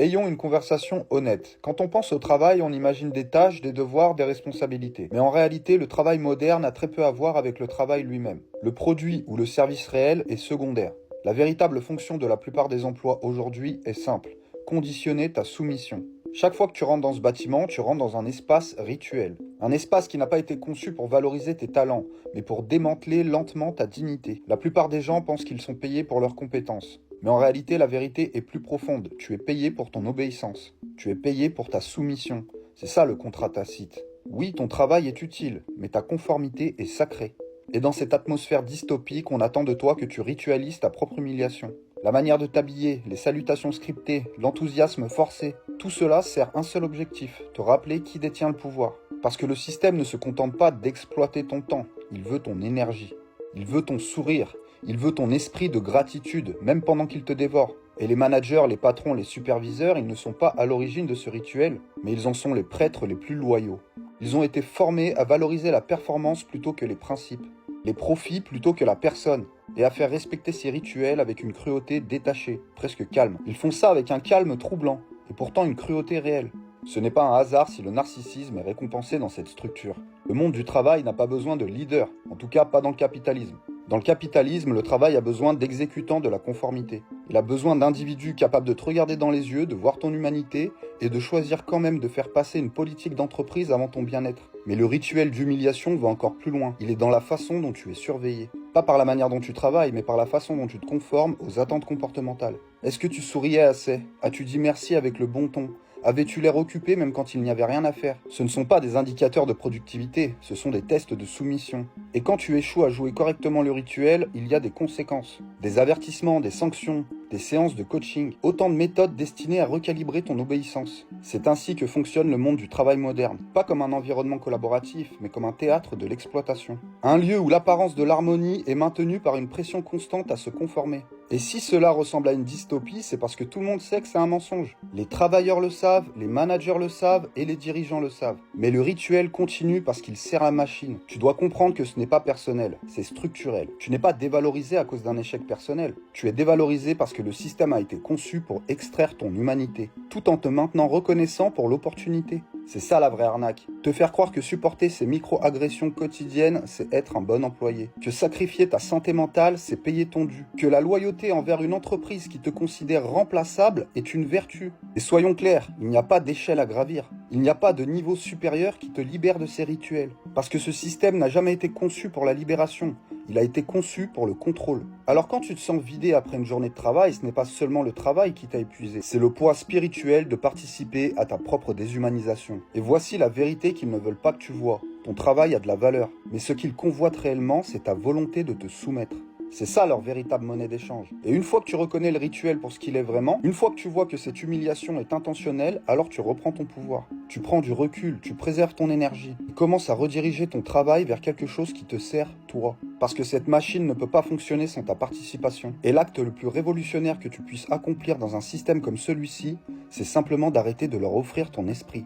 Ayons une conversation honnête. Quand on pense au travail, on imagine des tâches, des devoirs, des responsabilités. Mais en réalité, le travail moderne a très peu à voir avec le travail lui-même. Le produit ou le service réel est secondaire. La véritable fonction de la plupart des emplois aujourd'hui est simple: conditionner ta soumission. Chaque fois que tu rentres dans ce bâtiment, tu rentres dans un espace rituel. Un espace qui n'a pas été conçu pour valoriser tes talents, mais pour démanteler lentement ta dignité. La plupart des gens pensent qu'ils sont payés pour leurs compétences. Mais en réalité, la vérité est plus profonde. Tu es payé pour ton obéissance. Tu es payé pour ta soumission. C'est ça le contrat tacite. Oui, ton travail est utile, mais ta conformité est sacrée. Et dans cette atmosphère dystopique, on attend de toi que tu ritualises ta propre humiliation. La manière de t'habiller, les salutations scriptées, l'enthousiasme forcé, tout cela sert un seul objectif: te rappeler qui détient le pouvoir. Parce que le système ne se contente pas d'exploiter ton temps, il veut ton énergie. Il veut ton sourire, il veut ton esprit de gratitude, même pendant qu'il te dévore. Et les managers, les patrons, les superviseurs, ils ne sont pas à l'origine de ce rituel, mais ils en sont les prêtres les plus loyaux. Ils ont été formés à valoriser la performance plutôt que les principes, les profits plutôt que la personne, et à faire respecter ces rituels avec une cruauté détachée, presque calme. Ils font ça avec un calme troublant, et pourtant une cruauté réelle. Ce n'est pas un hasard si le narcissisme est récompensé dans cette structure. Le monde du travail n'a pas besoin de leaders, en tout cas pas dans le capitalisme. Dans le capitalisme, le travail a besoin d'exécutants de la conformité. Il a besoin d'individus capables de te regarder dans les yeux, de voir ton humanité et de choisir quand même de faire passer une politique d'entreprise avant ton bien-être. Mais le rituel d'humiliation va encore plus loin. Il est dans la façon dont tu es surveillé. Pas par la manière dont tu travailles, mais par la façon dont tu te conformes aux attentes comportementales. Est-ce que tu souriais assez? As-tu dit merci avec le bon ton? Avais-tu l'air occupé même quand il n'y avait rien à faire? Ce ne sont pas des indicateurs de productivité, ce sont des tests de soumission. Et quand tu échoues à jouer correctement le rituel, il y a des conséquences. Des avertissements, des sanctions, des séances de coaching, autant de méthodes destinées à recalibrer ton obéissance. C'est ainsi que fonctionne le monde du travail moderne. Pas comme un environnement collaboratif, mais comme un théâtre de l'exploitation. Un lieu où l'apparence de l'harmonie est maintenue par une pression constante à se conformer. Et si cela ressemble à une dystopie, c'est parce que tout le monde sait que c'est un mensonge. Les travailleurs le savent, les managers le savent et les dirigeants le savent. Mais le rituel continue parce qu'il sert la machine. Tu dois comprendre que ce n'est pas personnel, c'est structurel. Tu n'es pas dévalorisé à cause d'un échec personnel. Tu es dévalorisé parce que le système a été conçu pour extraire ton humanité, tout en te maintenant reconnaissant pour l'opportunité. C'est ça la vraie arnaque. Te faire croire que supporter ces micro-agressions quotidiennes, c'est être un bon employé. Que sacrifier ta santé mentale, c'est payer ton dû. Que la loyauté envers une entreprise qui te considère remplaçable est une vertu. Et soyons clairs, il n'y a pas d'échelle à gravir. Il n'y a pas de niveau supérieur qui te libère de ces rituels. Parce que ce système n'a jamais été conçu pour la libération. Il a été conçu pour le contrôle. Alors quand tu te sens vidé après une journée de travail, ce n'est pas seulement le travail qui t'a épuisé, c'est le poids spirituel de participer à ta propre déshumanisation. Et voici la vérité qu'ils ne veulent pas que tu vois. Ton travail a de la valeur, mais ce qu'ils convoitent réellement, c'est ta volonté de te soumettre. C'est ça leur véritable monnaie d'échange. Et une fois que tu reconnais le rituel pour ce qu'il est vraiment, une fois que tu vois que cette humiliation est intentionnelle, alors tu reprends ton pouvoir. Tu prends du recul, tu préserves ton énergie. Tu commences à rediriger ton travail vers quelque chose qui te sert, toi. Parce que cette machine ne peut pas fonctionner sans ta participation. Et l'acte le plus révolutionnaire que tu puisses accomplir dans un système comme celui-ci, c'est simplement d'arrêter de leur offrir ton esprit.